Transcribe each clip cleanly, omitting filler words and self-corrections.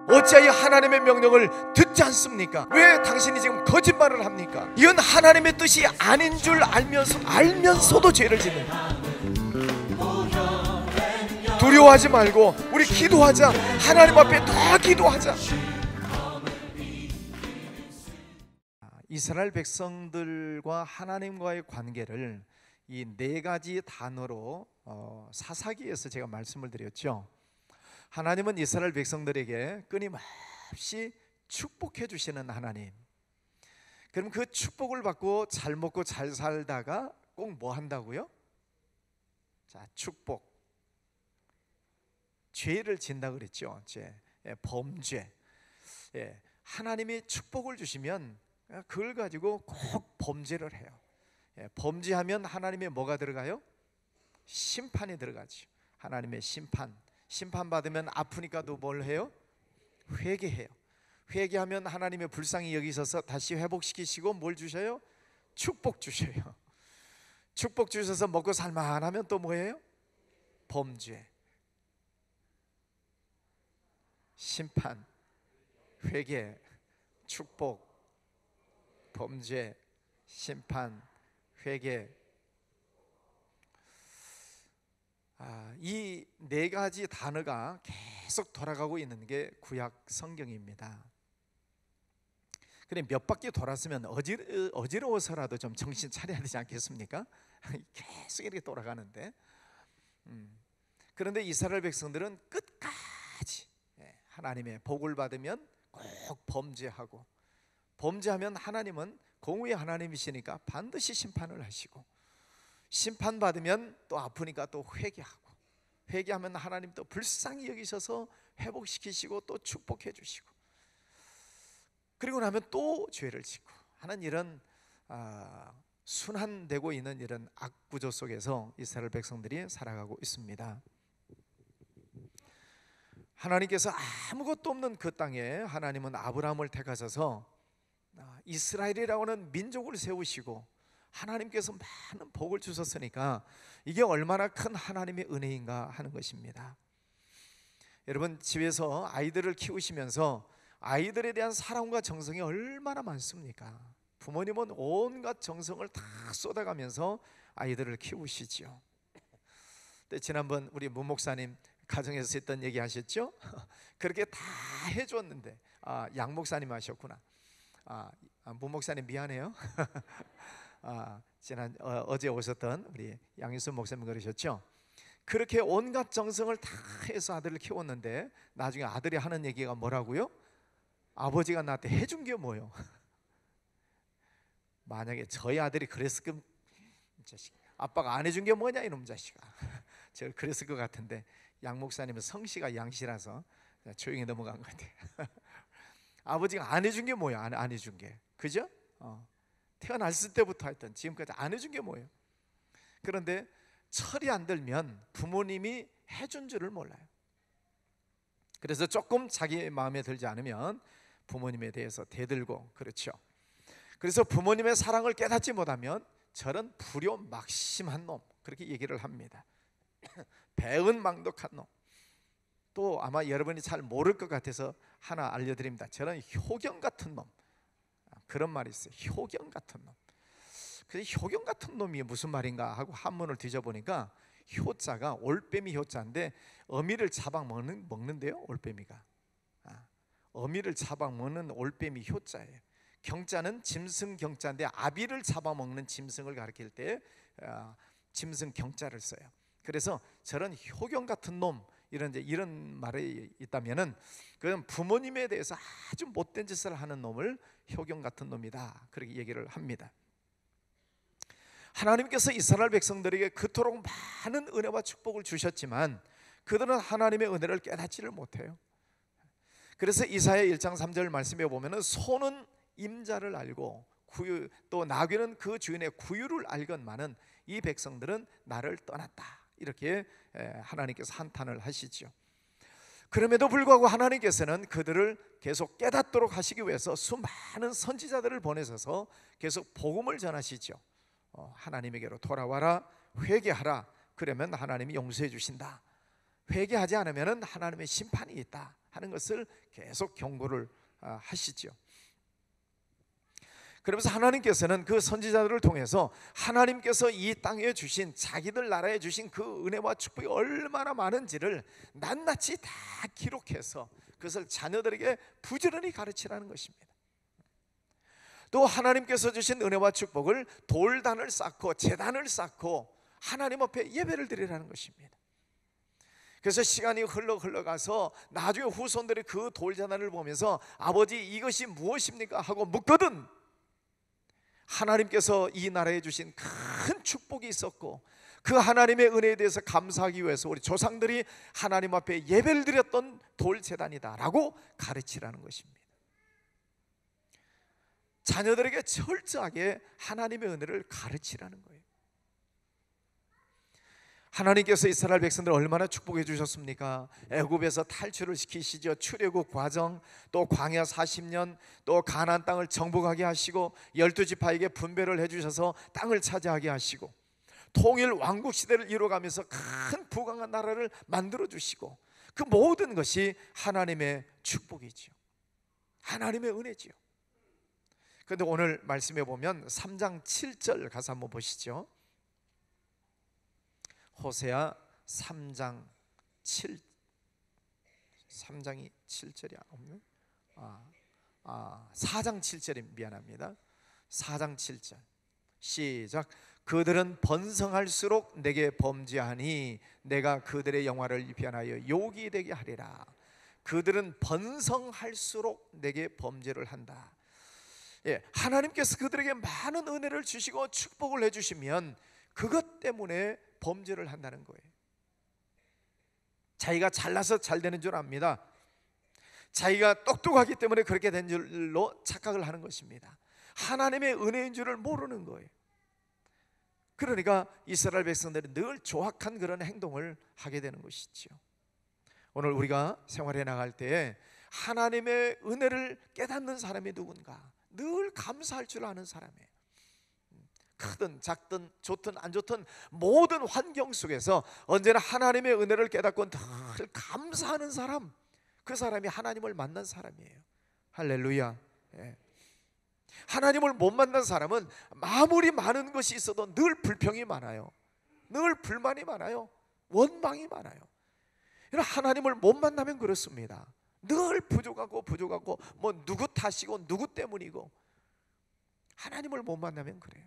어찌하여 하나님의 명령을 듣지 않습니까? 왜 당신이 지금 거짓말을 합니까? 이건 하나님의 뜻이 아닌 줄 알면서도 죄를 짓는 거예요. 두려워하지 말고 우리 기도하자. 하나님 앞에 더 기도하자. 이스라엘 백성들과 하나님과의 관계를 이 네 가지 단어로 사사기에서 제가 말씀을 드렸죠. 하나님은 이스라엘 백성들에게 끊임없이 축복해 주시는 하나님. 그럼 그 축복을 받고 잘 먹고 잘 살다가 꼭 뭐 한다고요? 자, 축복. 죄를 짓는다 그랬죠. 범죄. 하나님이 축복을 주시면 그걸 가지고 꼭 범죄를 해요. 범죄하면 하나님의 뭐가 들어가요? 심판이 들어가죠. 하나님의 심판 받으면 아프니까 또 뭘 해요? 회개해요. 회개하면 하나님의 불쌍히 여기셔서 다시 회복시키시고 뭘 주셔요? 축복 주셔요. 축복 주셔서 먹고 살만하면 또 뭐예요? 범죄, 심판, 회개, 축복, 범죄, 심판, 회개. 이 네 가지 단어가 계속 돌아가고 있는 게 구약 성경입니다. 그래 몇 바퀴 돌았으면 어지러워서라도 좀 정신 차려야 되지 않겠습니까? 계속 이렇게 돌아가는데 그런데 이스라엘 백성들은 끝까지 하나님의 복을 받으면 꼭 범죄하고, 범죄하면 하나님은 공의의 하나님이시니까 반드시 심판을 하시고, 심판받으면 또 아프니까 또 회개하고, 회개하면 하나님 또 불쌍히 여기셔서 회복시키시고 또 축복해 주시고, 그리고 나면 또 죄를 짓고 하는 이런 순환되고 있는 이런 악구조 속에서 이스라엘 백성들이 살아가고 있습니다. 하나님께서 아무것도 없는 그 땅에 하나님은 아브라함을 택하셔서 이스라엘이라고 하는 민족을 세우시고 하나님께서 많은 복을 주셨으니까 이게 얼마나 큰 하나님의 은혜인가 하는 것입니다. 여러분 집에서 아이들을 키우시면서 아이들에 대한 사랑과 정성이 얼마나 많습니까? 부모님은 온갖 정성을 다 쏟아가면서 아이들을 키우시지요. 지난번 우리 문 목사님 가정에서 했던 얘기 하셨죠? 그렇게 다 해줬는데 양 목사님 하셨구나. 문 목사님 미안해요. 어제 오셨던 우리 양일순 목사님 그러셨죠? 그렇게 온갖 정성을 다 해서 아들을 키웠는데 나중에 아들이 하는 얘기가 뭐라고요? 아버지가 나한테 해준 게 뭐요? 만약에 저희 아들이 그랬으면 아빠가 안 해준 게 뭐냐 이놈 자식아. 제가 그랬을 것 같은데 양 목사님은 성씨가 양씨라서 조용히 넘어간 것 같아요. 아버지가 안 해준 게 뭐야? 안 해준 게, 그죠? 태어났을 때부터 하여튼 지금까지 안 해준 게 뭐예요? 그런데 철이 안 들면 부모님이 해준 줄을 몰라요. 그래서 조금 자기 마음에 들지 않으면 부모님에 대해서 대들고 그렇죠. 그래서 부모님의 사랑을 깨닫지 못하면 저런 불효막심한 놈, 그렇게 얘기를 합니다. 배은망덕한 놈. 또 아마 여러분이 잘 모를 것 같아서 하나 알려드립니다. 저런 효경 같은 놈, 그런 말이 있어요. 효경 같은 놈. 그래서 효경 같은 놈이 무슨 말인가 하고 한문을 뒤져보니까 효자가 올빼미 효자인데 어미를 잡아먹는데요. 올빼미가 어미를 잡아먹는 올빼미 효자예요. 경자는 짐승 경자인데 아비를 잡아먹는 짐승을 가리킬 때 짐승 경자를 써요. 그래서 저런 효경 같은 놈, 이런 말이 있다면은 그건 부모님에 대해서 아주 못된 짓을 하는 놈을 효경 같은 놈이다, 그렇게 얘기를 합니다. 하나님께서 이스라엘 백성들에게 그토록 많은 은혜와 축복을 주셨지만 그들은 하나님의 은혜를 깨닫지를 못해요. 그래서 이사야 1장 3절 말씀에 보면은 소는 임자를 알고 또 나귀는 그 주인의 구유를 알건만은 이 백성들은 나를 떠났다, 이렇게 하나님께서 한탄을 하시죠. 그럼에도 불구하고 하나님께서는 그들을 계속 깨닫도록 하시기 위해서 수많은 선지자들을 보내셔서 계속 복음을 전하시죠. 하나님에게로 돌아와라, 회개하라, 그러면 하나님이 용서해 주신다. 회개하지 않으면 하나님의 심판이 있다 하는 것을 계속 경고를 하시죠. 그러면서 하나님께서는 그 선지자들을 통해서 하나님께서 이 땅에 주신, 자기들 나라에 주신 그 은혜와 축복이 얼마나 많은지를 낱낱이 다 기록해서 그것을 자녀들에게 부지런히 가르치라는 것입니다. 또 하나님께서 주신 은혜와 축복을 돌단을 쌓고 제단을 쌓고 하나님 앞에 예배를 드리라는 것입니다. 그래서 시간이 흘러가서 나중에 후손들이 그 돌제단을 보면서 아버지 이것이 무엇입니까? 하고 묻거든 하나님께서 이 나라에 주신 큰 축복이 있었고 그 하나님의 은혜에 대해서 감사하기 위해서 우리 조상들이 하나님 앞에 예배를 드렸던 돌제단이다 라고 가르치라는 것입니다. 자녀들에게 철저하게 하나님의 은혜를 가르치라는 거예요. 하나님께서 이스라엘 백성들을 얼마나 축복해 주셨습니까? 애굽에서 탈출을 시키시죠. 출애굽 과정, 또 광야 40년, 또 가나안 땅을 정복하게 하시고 12지파에게 분배를 해주셔서 땅을 차지하게 하시고 통일 왕국 시대를 이루어가면서 큰 부강한 나라를 만들어 주시고 그 모든 것이 하나님의 축복이죠. 하나님의 은혜지요. 그런데 오늘 말씀해 보면 3장 7절 가서 한번 보시죠. 호세아 3장 7 3장이 7절이 없네. 4장 7절이 미안합니다. 4장 7절 시작. 그들은 번성할수록 내게 범죄하니 내가 그들의 영화를 변하여 욕이 되게 하리라. 그들은 번성할수록 내게 범죄를 한다. 하나님께서 그들에게 많은 은혜를 주시고 축복을 해주시면 그것 때문에 범죄를 한다는 거예요. 자기가 잘나서 잘 되는 줄 압니다. 자기가 똑똑하기 때문에 그렇게 된 줄로 착각을 하는 것입니다. 하나님의 은혜인 줄을 모르는 거예요. 그러니까 이스라엘 백성들은 늘 조악한 그런 행동을 하게 되는 것이죠. 오늘 우리가 생활해 나갈 때 하나님의 은혜를 깨닫는 사람이 누군가? 늘 감사할 줄 아는 사람이에요. 크든 작든 좋든 안 좋든 모든 환경 속에서 언제나 하나님의 은혜를 깨닫고 늘 감사하는 사람, 그 사람이 하나님을 만난 사람이에요. 할렐루야. 하나님을 못 만난 사람은 아무리 많은 것이 있어도 늘 불평이 많아요. 늘 불만이 많아요. 원망이 많아요. 하나님을 못 만나면 그렇습니다. 늘 부족하고 뭐 누구 탓이고 누구 때문이고 하나님을 못 만나면 그래요.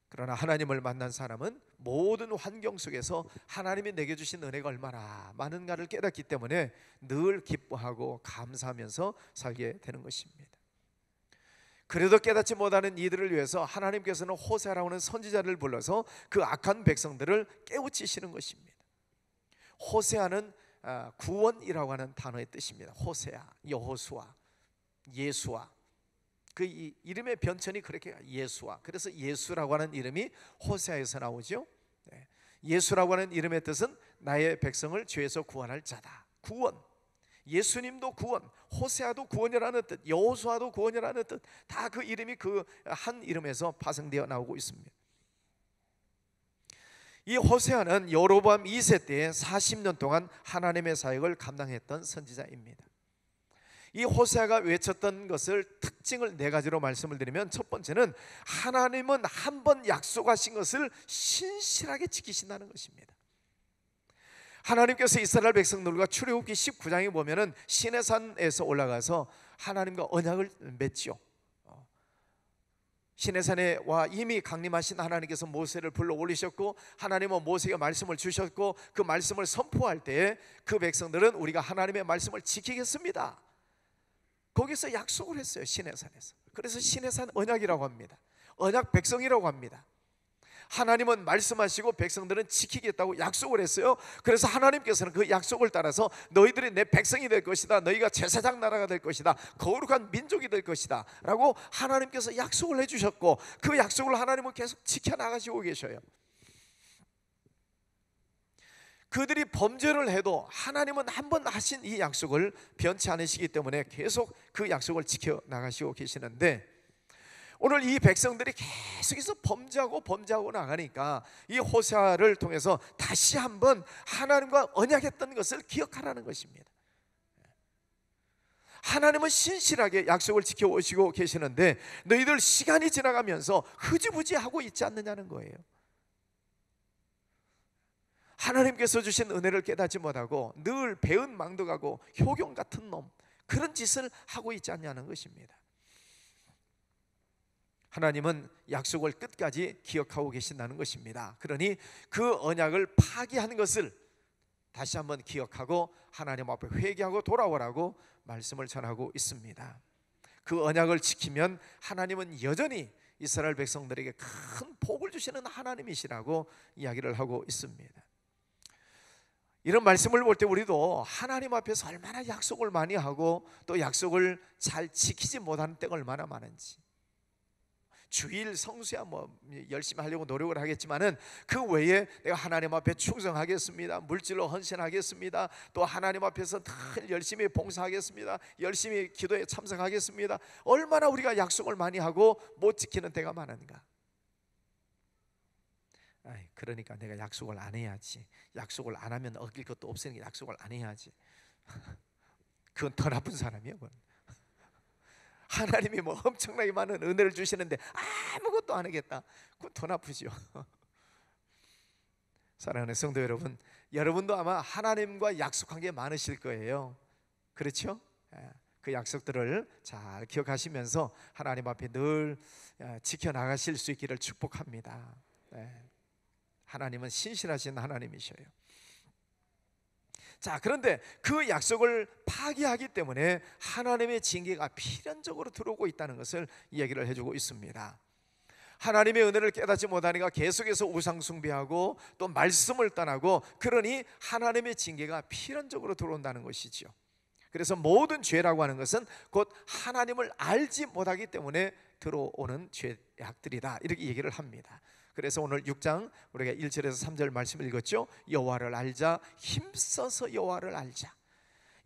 그러나 하나님을 만난 사람은 모든 환경 속에서 하나님이 내게 주신 은혜가 얼마나 많은가를 깨닫기 때문에 늘 기뻐하고 감사하면서 살게 되는 것입니다. 그래도 깨닫지 못하는 이들을 위해서 하나님께서는 호세아라고 하는 선지자를 불러서 그 악한 백성들을 깨우치시는 것입니다. 호세아는 구원이라고 하는 단어의 뜻입니다. 호세아, 여호수아, 예수아, 그 이름의 변천이 그렇게 예수아. 그래서 예수라고 하는 이름이 호세아에서 나오죠. 예수라고 하는 이름의 뜻은 나의 백성을 죄에서 구원할 자다. 구원. 예수님도 구원, 호세아도 구원이라는 뜻, 여호수아도 구원이라는 뜻, 다 그 이름이 그 한 이름에서 파생되어 나오고 있습니다. 이 호세아는 여로보암 2세 때에 40년 동안 하나님의 사역을 감당했던 선지자입니다. 이 호세아가 외쳤던 것을 특징을 4가지로 말씀을 드리면, 첫 번째는 하나님은 한 번 약속하신 것을 신실하게 지키신다는 것입니다. 하나님께서 이스라엘 백성들과 출애굽기 19장에 보면은 시내산에서 올라가서 하나님과 언약을 맺죠. 시내산에 와 이미 강림하신 하나님께서 모세를 불러 올리셨고, 하나님은 모세에게 말씀을 주셨고, 그 말씀을 선포할 때에 그 백성들은 우리가 하나님의 말씀을 지키겠습니다, 거기서 약속을 했어요. 시내산에서. 그래서 시내산 언약이라고 합니다. 언약 백성이라고 합니다. 하나님은 말씀하시고 백성들은 지키겠다고 약속을 했어요. 그래서 하나님께서는 그 약속을 따라서 너희들이 내 백성이 될 것이다, 너희가 제사장 나라가 될 것이다, 거룩한 민족이 될 것이다 라고 하나님께서 약속을 해주셨고, 그 약속을 하나님은 계속 지켜나가시고 계셔요. 그들이 범죄를 해도 하나님은 한 번 하신 이 약속을 변치 않으시기 때문에 계속 그 약속을 지켜나가시고 계시는데, 오늘 이 백성들이 계속해서 범죄하고 나가니까 이 호세아를 통해서 다시 한번 하나님과 언약했던 것을 기억하라는 것입니다. 하나님은 신실하게 약속을 지켜오시고 계시는데 너희들 시간이 지나가면서 흐지부지하고 있지 않느냐는 거예요. 하나님께서 주신 은혜를 깨닫지 못하고 늘 배은망덕하고 효경 같은 놈, 그런 짓을 하고 있지 않냐는 것입니다. 하나님은 약속을 끝까지 기억하고 계신다는 것입니다. 그러니 그 언약을 파기한 것을 다시 한번 기억하고 하나님 앞에 회개하고 돌아오라고 말씀을 전하고 있습니다. 그 언약을 지키면 하나님은 여전히 이스라엘 백성들에게 큰 복을 주시는 하나님이시라고 이야기를 하고 있습니다. 이런 말씀을 볼 때 우리도 하나님 앞에서 얼마나 약속을 많이 하고 또 약속을 잘 지키지 못하는 때가 얼마나 많은지, 주일 성수야 뭐 열심히 하려고 노력을 하겠지만은 그 외에 내가 하나님 앞에 충성하겠습니다, 물질로 헌신하겠습니다, 또 하나님 앞에서 늘 열심히 봉사하겠습니다, 열심히 기도에 참석하겠습니다, 얼마나 우리가 약속을 많이 하고 못 지키는 때가 많은가. 그러니까 내가 약속을 안 해야지, 약속을 안 하면 어길 것도 없으니까 약속을 안 해야지. 그건 더 나쁜 사람이에요. 그건. 하나님이 뭐 엄청나게 많은 은혜를 주시는데 아무것도 안 하겠다, 그건 더 나쁘죠. 사랑하는 성도 여러분, 여러분도 아마 하나님과 약속한 게 많으실 거예요. 그렇죠? 그 약속들을 잘 기억하시면서 하나님 앞에 늘 지켜나가실 수 있기를 축복합니다. 하나님은 신실하신 하나님이셔요. 자, 그런데 그 약속을 파기하기 때문에 하나님의 징계가 필연적으로 들어오고 있다는 것을 이야기를 해주고 있습니다. 하나님의 은혜를 깨닫지 못하니까 계속해서 우상 숭배하고 또 말씀을 떠나고, 그러니 하나님의 징계가 필연적으로 들어온다는 것이죠. 그래서 모든 죄라고 하는 것은 곧 하나님을 알지 못하기 때문에 들어오는 죄악들이다, 이렇게 얘기를 합니다. 그래서 오늘 6장 우리가 1절에서 3절 말씀을 읽었죠. 여호와를 알자, 힘써서 여호와를 알자.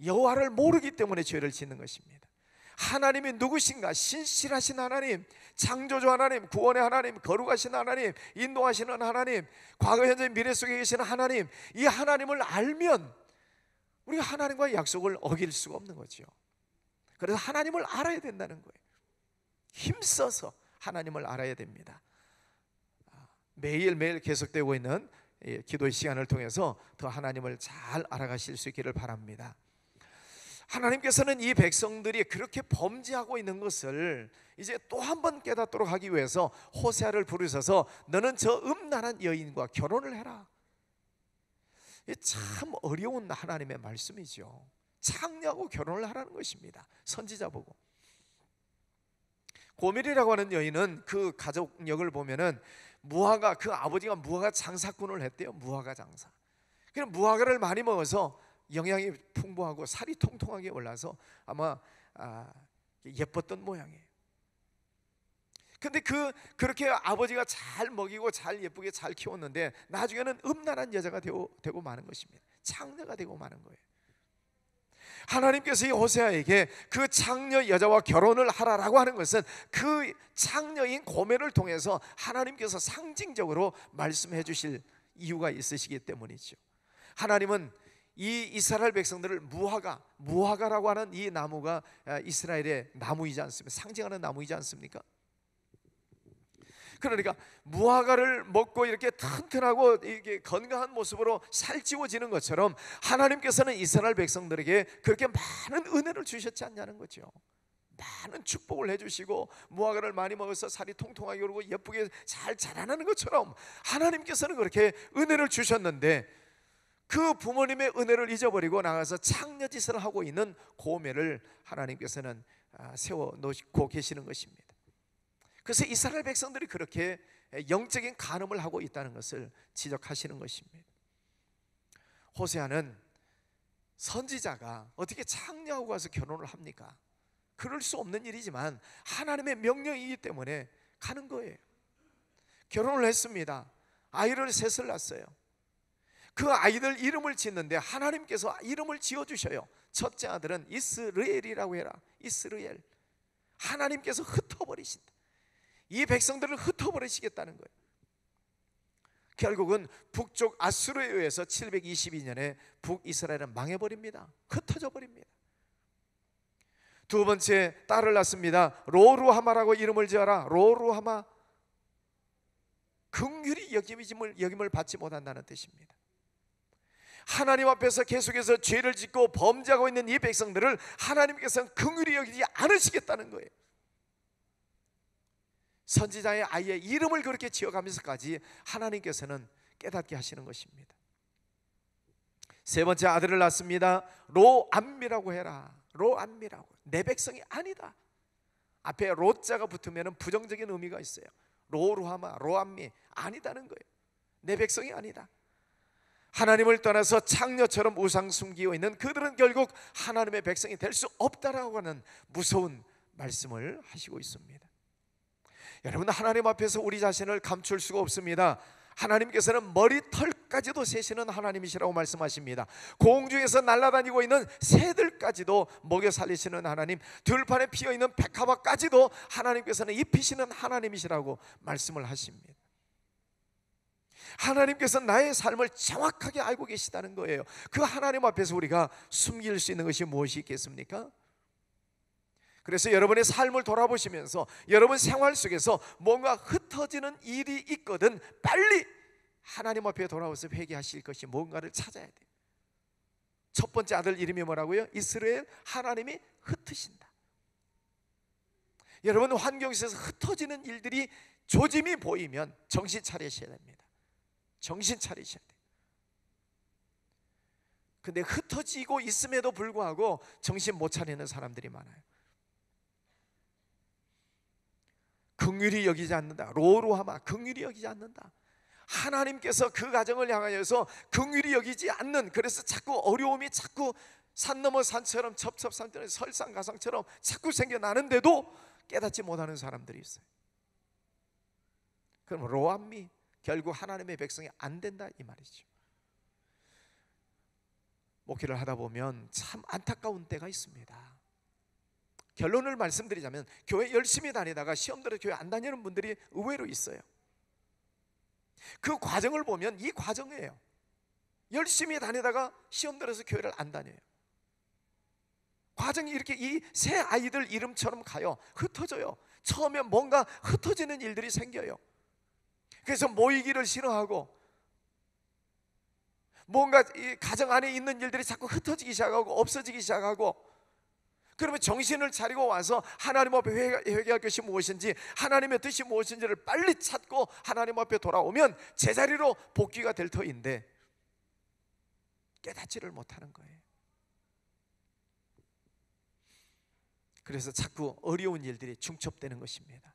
여호와를 모르기 때문에 죄를 짓는 것입니다. 하나님이 누구신가? 신실하신 하나님, 창조주 하나님, 구원의 하나님, 거룩하신 하나님, 인도하시는 하나님, 과거 현재 미래 속에 계시는 하나님, 이 하나님을 알면 우리가 하나님과의 약속을 어길 수가 없는 거죠. 그래서 하나님을 알아야 된다는 거예요. 힘써서 하나님을 알아야 됩니다. 매일매일 계속되고 있는 기도의 시간을 통해서 더 하나님을 잘 알아가실 수 있기를 바랍니다. 하나님께서는 이 백성들이 그렇게 범죄하고 있는 것을 이제 또 한 번 깨닫도록 하기 위해서 호세아를 부르셔서 너는 저 음란한 여인과 결혼을 해라. 참 어려운 하나님의 말씀이죠. 창녀하고 결혼을 하라는 것입니다. 선지자 보고. 고멜이라고 하는 여인은 그 가족력을 보면은 무화과, 그 아버지가 무화과 장사꾼을 했대요. 무화과 장사. 그럼 무화과를 많이 먹어서 영양이 풍부하고 살이 통통하게 올라서 아마 예뻤던 모양이에요. 근데 그렇게 아버지가 잘 먹이고 잘 예쁘게 잘 키웠는데 나중에는 음란한 여자가 되고 마는 것입니다. 창녀가 되고 마는 거예요. 하나님께서 이 호세아에게 그 창녀 여자와 결혼을 하라라고 하는 것은 그 창녀인 고멜을 통해서 하나님께서 상징적으로 말씀해 주실 이유가 있으시기 때문이죠. 하나님은 이 이스라엘 백성들을 무화과라고 하는 이 나무가 이스라엘의 나무이지 않습니까? 상징하는 나무이지 않습니까? 그러니까 무화과를 먹고 이렇게 튼튼하고 이렇게 건강한 모습으로 살찌워지는 것처럼 하나님께서는 이스라엘 백성들에게 그렇게 많은 은혜를 주셨지 않냐는 거죠. 많은 축복을 해주시고 무화과를 많이 먹어서 살이 통통하게 오르고 예쁘게 잘 자라나는 것처럼 하나님께서는 그렇게 은혜를 주셨는데 그 부모님의 은혜를 잊어버리고 나가서 창녀짓을 하고 있는 고멜을 하나님께서는 세워놓고 계시는 것입니다. 그래서 이스라엘 백성들이 그렇게 영적인 간음을 하고 있다는 것을 지적하시는 것입니다. 호세아는 선지자가 어떻게 창녀하고 가서 결혼을 합니까? 그럴 수 없는 일이지만 하나님의 명령이기 때문에 가는 거예요. 결혼을 했습니다. 아이를 셋을 낳았어요. 그 아이들 이름을 짓는데 하나님께서 이름을 지어주셔요. 첫째 아들은 이스르엘이라고 해라. 이스르엘. 하나님께서 흩어버리신다. 이 백성들을 흩어버리시겠다는 거예요. 결국은 북쪽 아수르에 의해서 722년에 북이스라엘은 망해버립니다. 흩어져 버립니다. 두 번째, 딸을 낳습니다. 로루하마라고 이름을 지어라. 로루하마, 긍휼히 여김을 받지 못한다는 뜻입니다. 하나님 앞에서 계속해서 죄를 짓고 범죄하고 있는 이 백성들을 하나님께서는 긍휼히 여기지 않으시겠다는 거예요. 선지자의 아이의 이름을 그렇게 지어가면서까지 하나님께서는 깨닫게 하시는 것입니다. 세 번째, 아들을 낳습니다. 로암미라고 해라. 로암미라고. 내 백성이 아니다. 앞에 로자가 붙으면 부정적인 의미가 있어요. 로루하마, 로암미, 아니다는 거예요. 내 백성이 아니다. 하나님을 떠나서 창녀처럼 우상 숨기고 있는 그들은 결국 하나님의 백성이 될 수 없다라고 하는 무서운 말씀을 하시고 있습니다. 여러분, 하나님 앞에서 우리 자신을 감출 수가 없습니다. 하나님께서는 머리털까지도 세시는 하나님이시라고 말씀하십니다. 공중에서 날아다니고 있는 새들까지도 먹여 살리시는 하나님, 들판에 피어있는 백합화까지도 하나님께서는 입히시는 하나님이시라고 말씀을 하십니다. 하나님께서는 나의 삶을 정확하게 알고 계시다는 거예요. 그 하나님 앞에서 우리가 숨길 수 있는 것이 무엇이 있겠습니까? 그래서 여러분의 삶을 돌아보시면서 여러분 생활 속에서 뭔가 흩어지는 일이 있거든 빨리 하나님 앞에 돌아와서 회개하실 것이 뭔가를 찾아야 돼요. 첫 번째 아들 이름이 뭐라고요? 이스라엘, 하나님이 흩으신다. 여러분, 환경 속에서 흩어지는 일들이 조짐이 보이면 정신 차리셔야 됩니다. 정신 차리셔야 돼요. 근데 흩어지고 있음에도 불구하고 정신 못 차리는 사람들이 많아요. 긍휼히 여기지 않는다. 로루하마, 긍휼히 여기지 않는다. 하나님께서 그 가정을 향하여서 긍휼히 여기지 않는, 그래서 자꾸 어려움이 자꾸 산 넘어 산처럼 첩첩산처럼 설상가상처럼 자꾸 생겨나는데도 깨닫지 못하는 사람들이 있어요. 그럼 로암미, 결국 하나님의 백성이 안 된다 이 말이죠. 목회를 하다 보면 참 안타까운 때가 있습니다. 결론을 말씀드리자면 교회 열심히 다니다가 시험 들어 교회 안 다니는 분들이 의외로 있어요. 그 과정을 보면 이 과정이에요. 열심히 다니다가 시험 들어서 교회를 안 다녀요. 과정이 이렇게 이 새 아이들 이름처럼 가요. 흩어져요. 처음에 뭔가 흩어지는 일들이 생겨요. 그래서 모이기를 싫어하고 뭔가 이 가정 안에 있는 일들이 자꾸 흩어지기 시작하고 없어지기 시작하고, 그러면 정신을 차리고 와서 하나님 앞에 회개할 것이 무엇인지, 하나님의 뜻이 무엇인지를 빨리 찾고 하나님 앞에 돌아오면 제자리로 복귀가 될 터인데 깨닫지를 못하는 거예요. 그래서 자꾸 어려운 일들이 중첩되는 것입니다.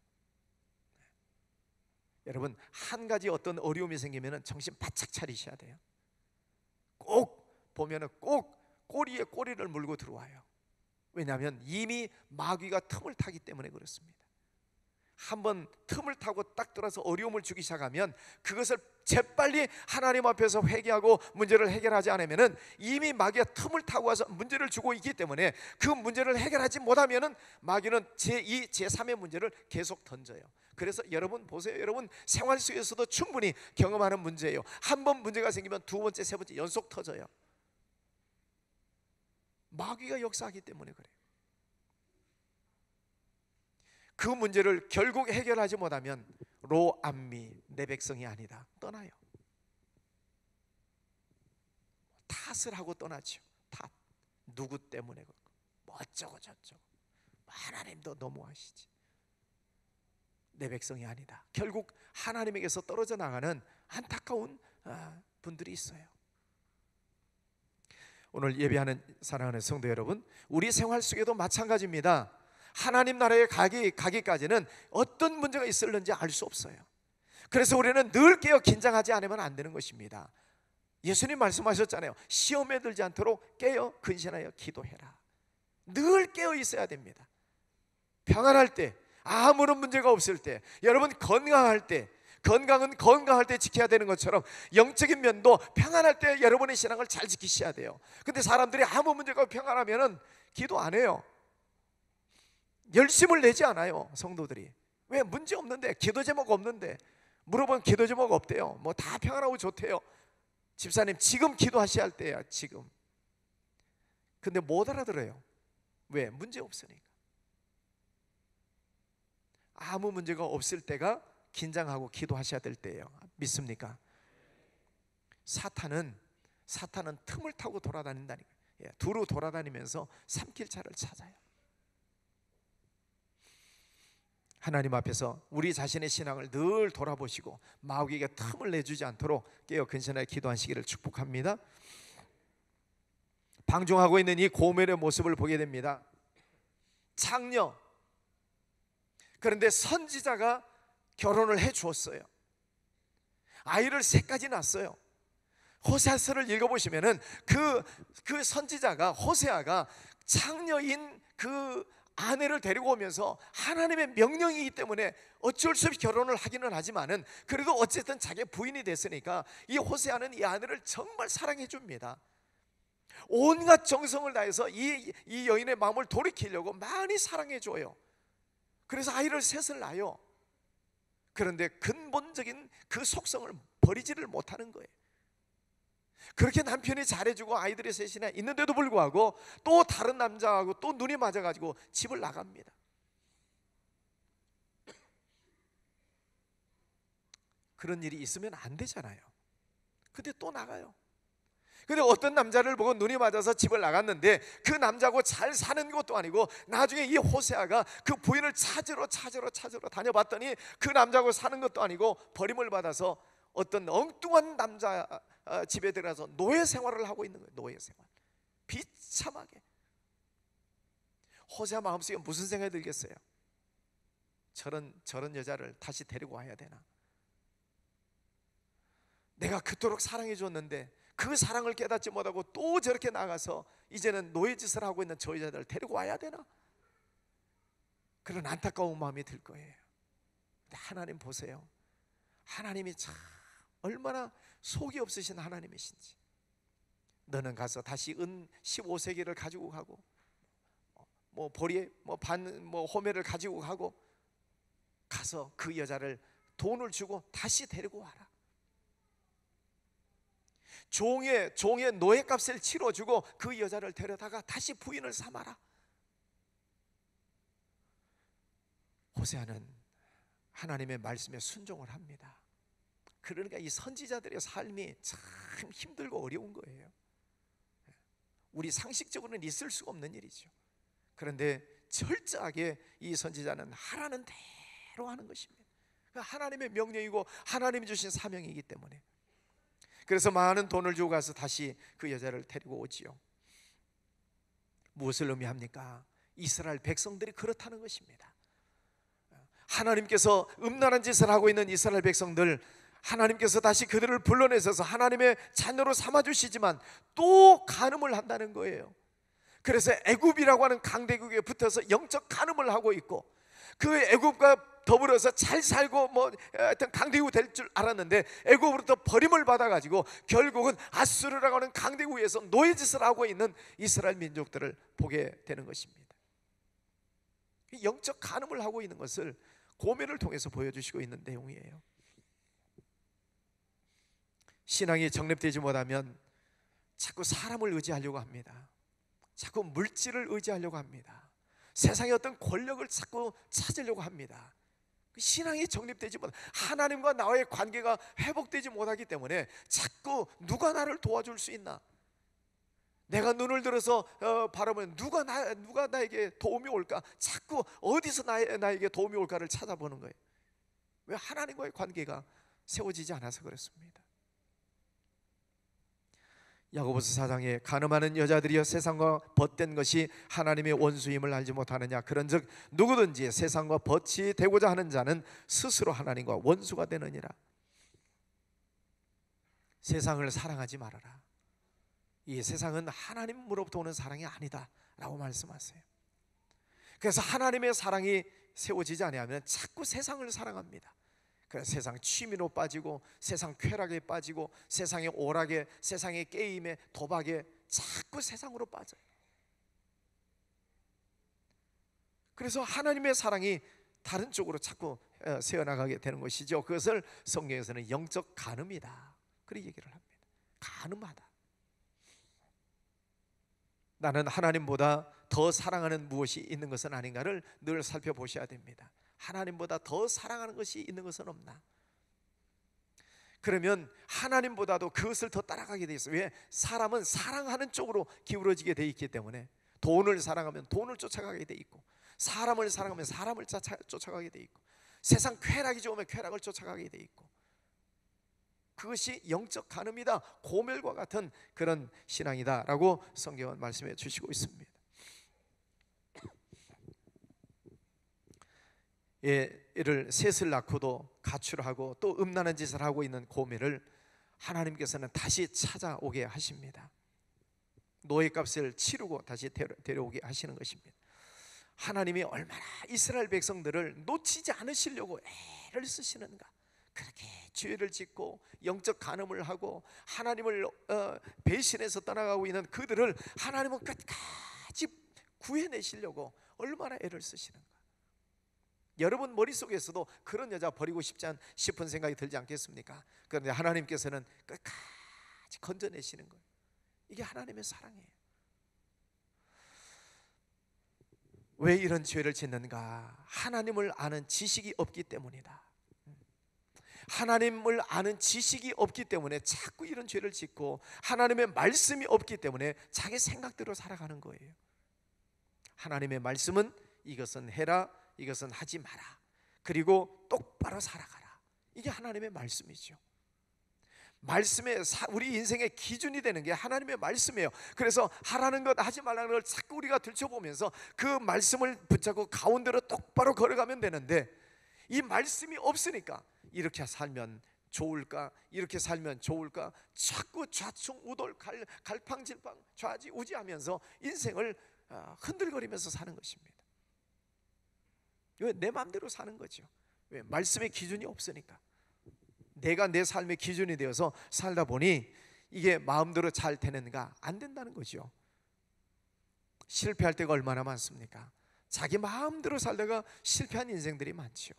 여러분, 한 가지 어떤 어려움이 생기면 정신 바짝 차리셔야 돼요. 꼭 보면 꼭 꼬리에 꼬리를 물고 들어와요. 왜냐하면 이미 마귀가 틈을 타기 때문에 그렇습니다. 한번 틈을 타고 딱 들어서 어려움을 주기 시작하면 그것을 재빨리 하나님 앞에서 회개하고 문제를 해결하지 않으면 이미 마귀가 틈을 타고 와서 문제를 주고 있기 때문에 그 문제를 해결하지 못하면 마귀는 제2, 제3의 문제를 계속 던져요. 그래서 여러분 보세요. 여러분 생활 속에서도 충분히 경험하는 문제예요. 한 번 문제가 생기면 두 번째, 세 번째 연속 터져요. 마귀가 역사하기 때문에 그래요. 그 문제를 결국 해결하지 못하면 로암미, 내 백성이 아니다, 떠나요. 탓을 하고 떠나죠. 탓, 누구 때문에 그렇고 뭐 어쩌고 저쩌고, 하나님도 너무하시지, 내 백성이 아니다. 결국 하나님에게서 떨어져 나가는 안타까운 분들이 있어요. 오늘 예배하는 사랑하는 성도 여러분, 우리 생활 속에도 마찬가지입니다. 하나님 나라에 가기까지는 어떤 문제가 있을는지 알 수 없어요. 그래서 우리는 늘 깨어 긴장하지 않으면 안 되는 것입니다. 예수님 말씀하셨잖아요. 시험에 들지 않도록 깨어 근신하여 기도해라. 늘 깨어 있어야 됩니다. 평안할 때, 아무런 문제가 없을 때, 여러분 건강할 때, 건강은 건강할 때 지켜야 되는 것처럼 영적인 면도 평안할 때 여러분의 신앙을 잘 지키셔야 돼요. 근데 사람들이 아무 문제가 평안하면 기도 안 해요. 열심을 내지 않아요, 성도들이. 왜? 문제 없는데, 기도 제목 없는데. 물어보면 기도 제목 없대요. 뭐 다 평안하고 좋대요. 집사님, 지금 기도하셔야 할 때야, 지금. 근데 못 알아들어요. 왜? 문제 없으니까. 아무 문제가 없을 때가 긴장하고 기도하셔야 될 때예요. 믿습니까? 사탄은 틈을 타고 돌아다닌다니까요. 두루 돌아다니면서 삼킬 차를 찾아요. 하나님 앞에서 우리 자신의 신앙을 늘 돌아보시고 마귀에게 틈을 내주지 않도록 깨어 근신하여 기도하시기를 축복합니다. 방종하고 있는 이 고멜의 모습을 보게 됩니다. 장녀, 그런데 선지자가 결혼을 해 주었어요. 아이를 3까지 낳았어요. 호세아서를 읽어보시면은 그 선지자가, 호세아가 장녀인 그 아내를 데리고 오면서 하나님의 명령이기 때문에 어쩔 수 없이 결혼을 하기는 하지만은 그래도 어쨌든 자기 부인이 됐으니까 이 호세아는 이 아내를 정말 사랑해 줍니다. 온갖 정성을 다해서 이 여인의 마음을 돌이키려고 많이 사랑해 줘요. 그래서 아이를 3을 낳아요. 그런데 근본적인 그 속성을 버리지를 못하는 거예요. 그렇게 남편이 잘해주고 아이들이 3이나 있는데도 불구하고 또 다른 남자하고 또 눈이 맞아가지고 집을 나갑니다. 그런 일이 있으면 안 되잖아요. 근데 또 나가요. 근데 어떤 남자를 보고 눈이 맞아서 집을 나갔는데 그 남자하고 잘 사는 것도 아니고 나중에 이 호세아가 그 부인을 찾으러 다녀봤더니 그 남자하고 사는 것도 아니고 버림을 받아서 어떤 엉뚱한 남자 집에 들어가서 노예 생활을 하고 있는 거예요. 노예 생활. 비참하게. 호세아 마음속에 무슨 생각이 들겠어요? 저런 여자를 다시 데리고 와야 되나? 내가 그토록 사랑해 줬는데 그 사랑을 깨닫지 못하고 또 저렇게 나가서 이제는 노예짓을 하고 있는 저 여자들을 데리고 와야 되나? 그런 안타까운 마음이 들 거예요. 근데 하나님 보세요. 하나님이 참 얼마나 속이 없으신 하나님이신지. 너는 가서 다시 은 15세기를 가지고 가고 보리에 호매를 가지고 가고 가서 그 여자를 돈을 주고 다시 데리고 와라. 종의 노예값을 치러주고 그 여자를 데려다가 다시 부인을 삼아라. 호세아는 하나님의 말씀에 순종을 합니다. 그러니까 이 선지자들의 삶이 참 힘들고 어려운 거예요. 우리 상식적으로는 있을 수가 없는 일이죠. 그런데 철저하게 이 선지자는 하라는 대로 하는 것입니다. 하나님의 명령이고 하나님이 주신 사명이기 때문에. 그래서 많은 돈을 주고 가서 다시 그 여자를 데리고 오지요. 무엇을 의미합니까? 이스라엘 백성들이 그렇다는 것입니다. 하나님께서 음란한 짓을 하고 있는 이스라엘 백성들, 하나님께서 다시 그들을 불러내셔서 하나님의 자녀로 삼아주시지만 또 간음을 한다는 거예요. 그래서 애굽이라고 하는 강대국에 붙어서 영적 간음을 하고 있고, 그 애굽과 더불어서 잘 살고 하여튼 강대국 될 줄 알았는데 애굽으로부터 버림을 받아가지고 결국은 아수르라고 하는 강대국에서 노예짓을 하고 있는 이스라엘 민족들을 보게 되는 것입니다. 영적 간음을 하고 있는 것을 고멜을 통해서 보여주시고 있는 내용이에요. 신앙이 정립되지 못하면 자꾸 사람을 의지하려고 합니다. 자꾸 물질을 의지하려고 합니다. 세상의 어떤 권력을 자꾸 찾으려고 합니다. 신앙이 정립되지 못, 하나님과 나와의 관계가 회복되지 못하기 때문에 자꾸 누가 나를 도와줄 수 있나? 내가 눈을 들어서 바라보면 누가 나에게 도움이 올까? 자꾸 어디서 나에게 도움이 올까를 찾아보는 거예요. 왜? 하나님과의 관계가 세워지지 않아서 그렇습니다. 야고보서 4장에 간음하는 여자들이여 세상과 벗된 것이 하나님의 원수임을 알지 못하느냐? 그런즉 누구든지 세상과 벗이 되고자 하는 자는 스스로 하나님과 원수가 되느니라. 세상을 사랑하지 말아라. 이 세상은 하나님으로부터 오는 사랑이 아니다 라고 말씀하세요. 그래서 하나님의 사랑이 세워지지 않으면 자꾸 세상을 사랑합니다. 그래서 세상 취미로 빠지고 세상 쾌락에 빠지고 세상의 오락에, 세상의 게임에, 도박에 자꾸 세상으로 빠져요. 그래서 하나님의 사랑이 다른 쪽으로 자꾸 새어나가게 되는 것이죠. 그것을 성경에서는 영적 간음이다 그렇게 얘기를 합니다. 간음하다. 나는 하나님보다 더 사랑하는 무엇이 있는 것은 아닌가를 늘 살펴보셔야 됩니다. 하나님보다 더 사랑하는 것이 있는 것은 없나? 그러면 하나님보다도 그것을 더 따라가게 돼 있어요. 왜? 사람은 사랑하는 쪽으로 기울어지게 돼 있기 때문에 돈을 사랑하면 돈을 쫓아가게 돼 있고, 사람을 사랑하면 사람을 쫓아가게 돼 있고, 세상 쾌락이 좋으면 쾌락을 쫓아가게 돼 있고, 그것이 영적 간음이다, 고멜과 같은 그런 신앙이다라고 성경은 말씀해 주시고 있습니다. 이를 셋을 낳고도 가출하고 또 음란한 짓을 하고 있는 고멜을 하나님께서는 다시 찾아오게 하십니다. 노예값을 치르고 다시 데려오게 하시는 것입니다. 하나님이 얼마나 이스라엘 백성들을 놓치지 않으시려고 애를 쓰시는가. 그렇게 죄를 짓고 영적 간음을 하고 하나님을 배신해서 떠나가고 있는 그들을 하나님은 끝까지 구해내시려고 얼마나 애를 쓰시는가. 여러분 머릿속에서도 그런 여자 버리고 싶은 생각이 들지 않겠습니까? 그런데 하나님께서는 끝까지 건져내시는 거예요. 이게 하나님의 사랑이에요. 왜 이런 죄를 짓는가? 하나님을 아는 지식이 없기 때문이다. 하나님을 아는 지식이 없기 때문에 자꾸 이런 죄를 짓고, 하나님의 말씀이 없기 때문에 자기 생각대로 살아가는 거예요. 하나님의 말씀은 이것은 해라, 이것은 하지 마라, 그리고 똑바로 살아가라. 이게 하나님의 말씀이죠. 말씀에 우리 인생의 기준이 되는 게 하나님의 말씀이에요. 그래서 하라는 것 하지 말라는 걸 자꾸 우리가 들춰보면서 그 말씀을 붙잡고 가운데로 똑바로 걸어가면 되는데, 이 말씀이 없으니까 이렇게 살면 좋을까, 이렇게 살면 좋을까, 자꾸 좌충우돌 갈팡질팡 좌지우지하면서 인생을 흔들거리면서 사는 것입니다. 왜? 내 마음대로 사는 거죠. 왜? 말씀의 기준이 없으니까. 내가 내 삶의 기준이 되어서 살다 보니 이게 마음대로 잘 되는가? 안 된다는 거죠. 실패할 때가 얼마나 많습니까? 자기 마음대로 살다가 실패한 인생들이 많죠.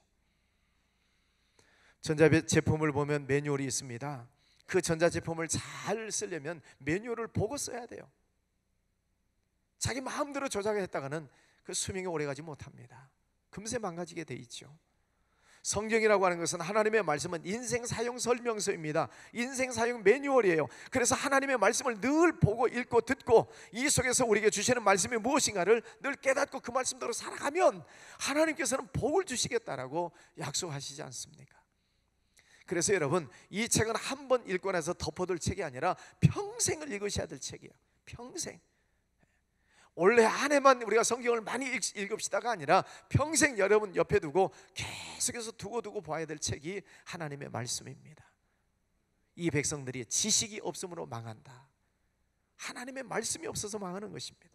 전자제품을 보면 매뉴얼이 있습니다. 그 전자제품을 잘 쓰려면 매뉴얼을 보고 써야 돼요. 자기 마음대로 조작했다가는 그 수명이 오래가지 못합니다. 금세 망가지게 돼 있죠. 성경이라고 하는 것은, 하나님의 말씀은 인생 사용 설명서입니다. 인생 사용 매뉴얼이에요. 그래서 하나님의 말씀을 늘 보고 읽고 듣고, 이 속에서 우리에게 주시는 말씀이 무엇인가를 늘 깨닫고 그 말씀대로 살아가면 하나님께서는 복을 주시겠다라고 약속하시지 않습니까? 그래서 여러분, 이 책은 한 번 읽고 나서 덮어둘 책이 아니라 평생을 읽으셔야 될 책이에요. 평생. 원래 한 해만 우리가 성경을 많이 읽읍시다가 아니라 평생 여러분 옆에 두고 계속해서 두고 봐야 될 책이 하나님의 말씀입니다. 이 백성들이 지식이 없으므로 망한다. 하나님의 말씀이 없어서 망하는 것입니다.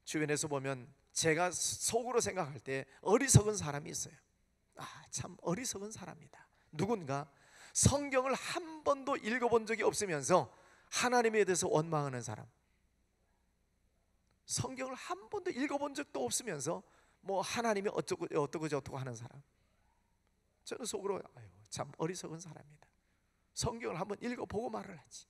주변에서 보면 제가 속으로 생각할 때 어리석은 사람이 있어요. 참 어리석은 사람이다. 누군가 성경을 한 번도 읽어본 적이 없으면서 하나님에 대해서 원망하는 사람, 성경을 한 번도 읽어본 적도 없으면서 뭐 하나님이 어쩌고 하는 사람, 저는 속으로 참 어리석은 사람이다. 성경을 한번 읽어보고 말을 하지.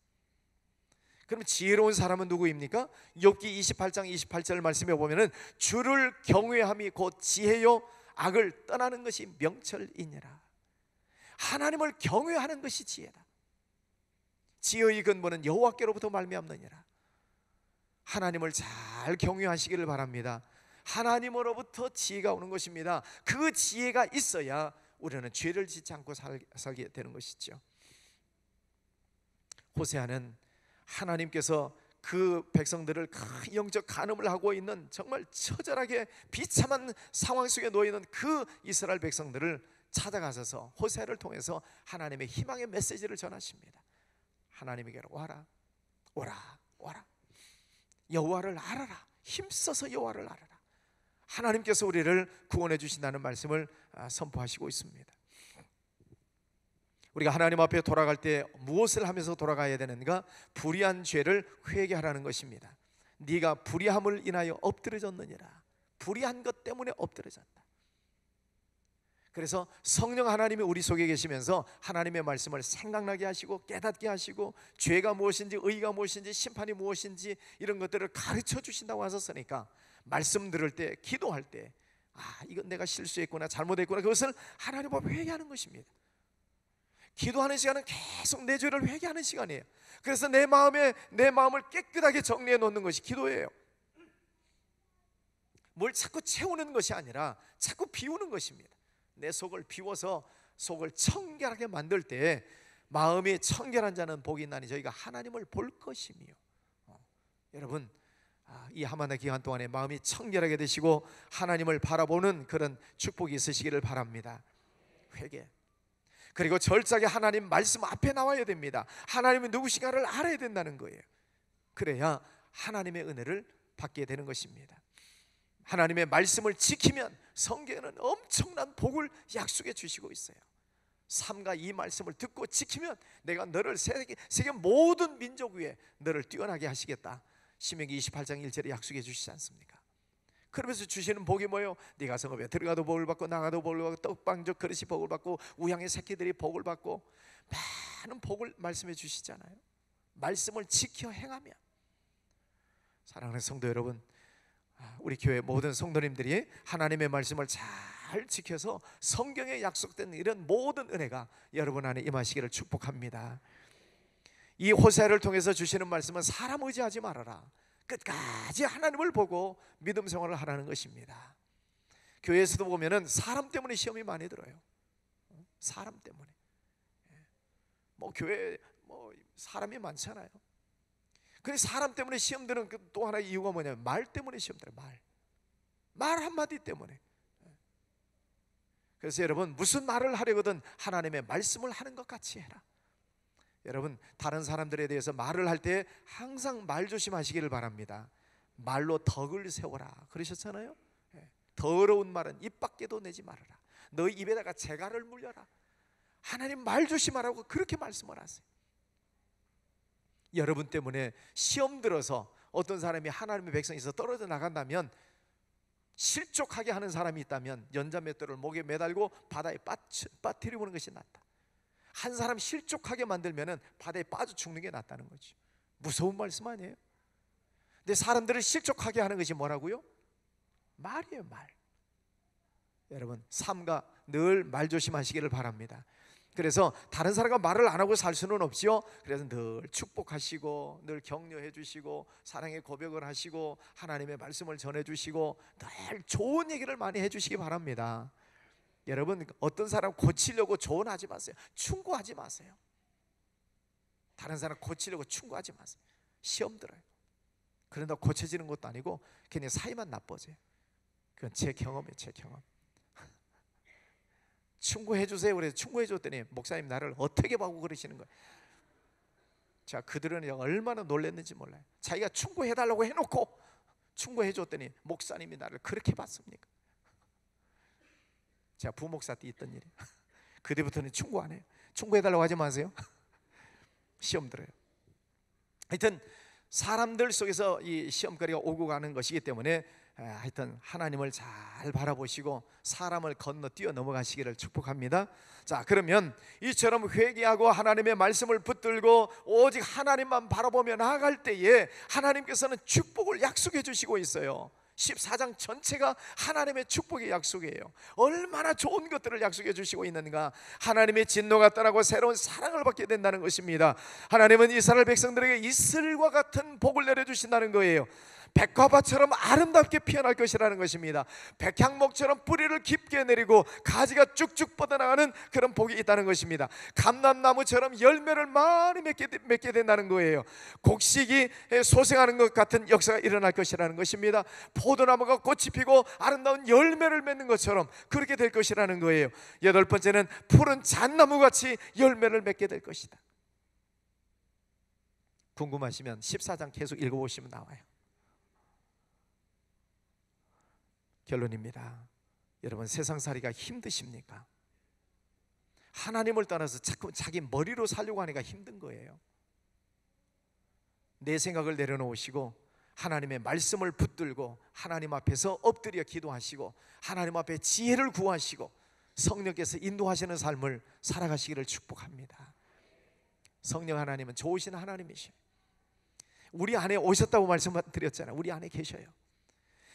그럼 지혜로운 사람은 누구입니까? 욥기 28장 28절 말씀에 보면은 주를 경외함이 곧 지혜요 악을 떠나는 것이 명철이니라. 하나님을 경외하는 것이 지혜다. 지혜의 근본은 여호와께로부터 말미암느니라. 하나님을 잘 경외하시기를 바랍니다. 하나님으로부터 지혜가 오는 것입니다. 그 지혜가 있어야 우리는 죄를 짓지 않고 살게 되는 것이죠. 호세아는 하나님께서 그 백성들을 큰 영적 간음을 하고 있는, 정말 처절하게 비참한 상황 속에 놓여 있는 그 이스라엘 백성들을 찾아가셔서 호세아를 통해서 하나님의 희망의 메시지를 전하십니다. 하나님에게로 와라, 오라. 여호와를 알아라. 힘써서 여호와를 알아라. 하나님께서 우리를 구원해 주신다는 말씀을 선포하시고 있습니다. 우리가 하나님 앞에 돌아갈 때 무엇을 하면서 돌아가야 되는가? 불의한 죄를 회개하라는 것입니다. 네가 불의함을 인하여 엎드러졌느니라. 불의한 것 때문에 엎드려졌다. 그래서 성령 하나님이 우리 속에 계시면서 하나님의 말씀을 생각나게 하시고 깨닫게 하시고 죄가 무엇인지 의가 무엇인지 심판이 무엇인지 이런 것들을 가르쳐 주신다고 하셨으니까 말씀 들을 때, 기도할 때, 이건 내가 실수했구나, 잘못했구나, 그것을 하나님 앞에 회개하는 것입니다. 기도하는 시간은 계속 내 죄를 회개하는 시간이에요. 그래서 내 마음을 깨끗하게 정리해 놓는 것이 기도예요. 뭘 자꾸 채우는 것이 아니라 자꾸 비우는 것입니다. 내 속을 비워서 속을 청결하게 만들 때 마음이 청결한 자는 복이 있나니 저희가 하나님을 볼 것이며. 여러분, 이 하마나 기간 동안에 마음이 청결하게 되시고 하나님을 바라보는 그런 축복이 있으시기를 바랍니다. 회개, 그리고 절차게 하나님 말씀 앞에 나와야 됩니다. 하나님이 누구신가를 알아야 된다는 거예요. 그래야 하나님의 은혜를 받게 되는 것입니다. 하나님의 말씀을 지키면 성경에는 엄청난 복을 약속해 주시고 있어요. 삼가 이 말씀을 듣고 지키면 내가 너를 세계 모든 민족 위에 너를 뛰어나게 하시겠다. 신명기 28장 1절에 약속해 주시지 않습니까? 그러면서 주시는 복이 뭐예요? 네가 성읍에 들어가도 복을 받고 나가도 복을 받고 떡방적 그릇이 복을 받고 우양의 새끼들이 복을 받고 많은 복을 말씀해 주시잖아요. 말씀을 지켜 행하면. 사랑하는 성도 여러분, 우리 교회 모든 성도님들이 하나님의 말씀을 잘 지켜서 성경에 약속된 이런 모든 은혜가 여러분 안에 임하시기를 축복합니다. 이 호세아를 통해서 주시는 말씀은 사람 의지하지 말아라. 끝까지 하나님을 보고 믿음 생활을 하라는 것입니다. 교회에서도 보면은 사람 때문에 시험이 많이 들어요. 사람 때문에. 교회 사람이 많잖아요. 근데 사람 때문에 시험 드는 또 하나의 이유가 뭐냐면 말 때문에 시험 들어요. 말 한마디 때문에. 그래서 여러분, 무슨 말을 하려거든 하나님의 말씀을 하는 것 같이 해라. 여러분, 다른 사람들에 대해서 말을 할 때 항상 말 조심하시기를 바랍니다. 말로 덕을 세워라 그러셨잖아요. 더러운 말은 입 밖에도 내지 말아라. 너희 입에다가 재갈을 물려라. 하나님 말 조심하라고 그렇게 말씀을 하세요. 여러분 때문에 시험 들어서 어떤 사람이 하나님의 백성에서 떨어져 나간다면, 실족하게 하는 사람이 있다면 연자맷돌을 목에 매달고 바다에 빠뜨리는 것이 낫다. 한 사람 실족하게 만들면 바다에 빠져 죽는 게 낫다는 거죠. 무서운 말씀 아니에요? 근데 사람들을 실족하게 하는 것이 뭐라고요? 말이에요, 말. 여러분, 삼가 늘 말 조심하시기를 바랍니다. 그래서 다른 사람과 말을 안 하고 살 수는 없지요. 그래서 늘 축복하시고 늘 격려해 주시고 사랑의 고백을 하시고 하나님의 말씀을 전해 주시고 늘 좋은 얘기를 많이 해 주시기 바랍니다. 여러분, 어떤 사람 고치려고 조언하지 마세요. 충고하지 마세요. 다른 사람 고치려고 충고하지 마세요. 시험 들어요. 그런다고 고쳐지는 것도 아니고 그냥 사이만 나빠져요. 그건 제 경험이에요. 제 경험. 충고해 주세요. 그래서 충고해 줬더니 목사님 나를 어떻게 봐고 그러시는 거예요. 자, 그들은 얼마나 놀랐는지 몰라요. 자기가 충고해 달라고 해놓고 충고해 줬더니 목사님이 나를 그렇게 봤습니까? 제가 부목사 때 있던 일이에요. 그때부터는 충고 안 해요. 충고해 달라고 하지 마세요. 시험 들어요. 하여튼 사람들 속에서 이 시험거리가 오고 가는 것이기 때문에 하여튼 하나님을 잘 바라보시고 사람을 건너 뛰어 넘어가시기를 축복합니다. 자, 그러면 이처럼 회개하고 하나님의 말씀을 붙들고 오직 하나님만 바라보며 나아갈 때에 하나님께서는 축복을 약속해 주시고 있어요. 14장 전체가 하나님의 축복의 약속이에요. 얼마나 좋은 것들을 약속해 주시고 있는가. 하나님의 진노가 떠나고 새로운 사랑을 받게 된다는 것입니다. 하나님은 이스라엘 백성들에게 이슬과 같은 복을 내려주신다는 거예요. 백화밭처럼 아름답게 피어날 것이라는 것입니다. 백향목처럼 뿌리를 깊게 내리고 가지가 쭉쭉 뻗어나가는 그런 복이 있다는 것입니다. 감람나무처럼 열매를 많이 맺게 된다는 거예요. 곡식이 소생하는 것 같은 역사가 일어날 것이라는 것입니다. 포도나무가 꽃이 피고 아름다운 열매를 맺는 것처럼 그렇게 될 것이라는 거예요. 여덟 번째는 푸른 잣나무같이 열매를 맺게 될 것이다. 궁금하시면 14장 계속 읽어보시면 나와요. 결론입니다. 여러분, 세상살이가 힘드십니까? 하나님을 떠나서 자꾸 자기 머리로 살려고 하니까 힘든 거예요. 내 생각을 내려놓으시고 하나님의 말씀을 붙들고 하나님 앞에서 엎드려 기도하시고 하나님 앞에 지혜를 구하시고 성령께서 인도하시는 삶을 살아가시기를 축복합니다. 성령 하나님은 좋으신 하나님이시에요. 우리 안에 오셨다고 말씀드렸잖아요. 우리 안에 계셔요.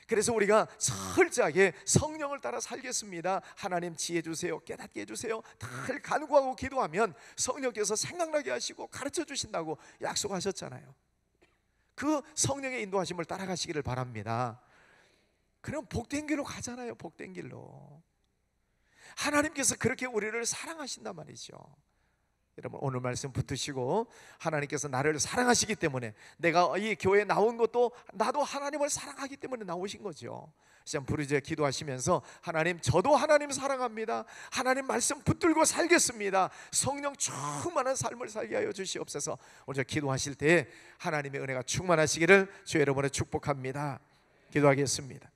그래서 우리가 철저하게 성령을 따라 살겠습니다. 하나님 지혜 주세요, 깨닫게 해주세요, 늘 간구하고 기도하면 성령께서 생각나게 하시고 가르쳐 주신다고 약속하셨잖아요. 그 성령의 인도하심을 따라가시기를 바랍니다. 그럼 복된 길로 가잖아요. 복된 길로. 하나님께서 그렇게 우리를 사랑하신단 말이죠. 여러분 오늘 말씀 붙드시고, 하나님께서 나를 사랑하시기 때문에 내가 이 교회에 나온 것도 나도 하나님을 사랑하기 때문에 나오신 거죠. 시간 부르짖어 기도하시면서, 하나님 저도 하나님 사랑합니다. 하나님 말씀 붙들고 살겠습니다. 성령 충만한 삶을 살게 하여 주시옵소서. 오늘 기도하실 때 하나님의 은혜가 충만하시기를 주 여러분을 축복합니다. 기도하겠습니다.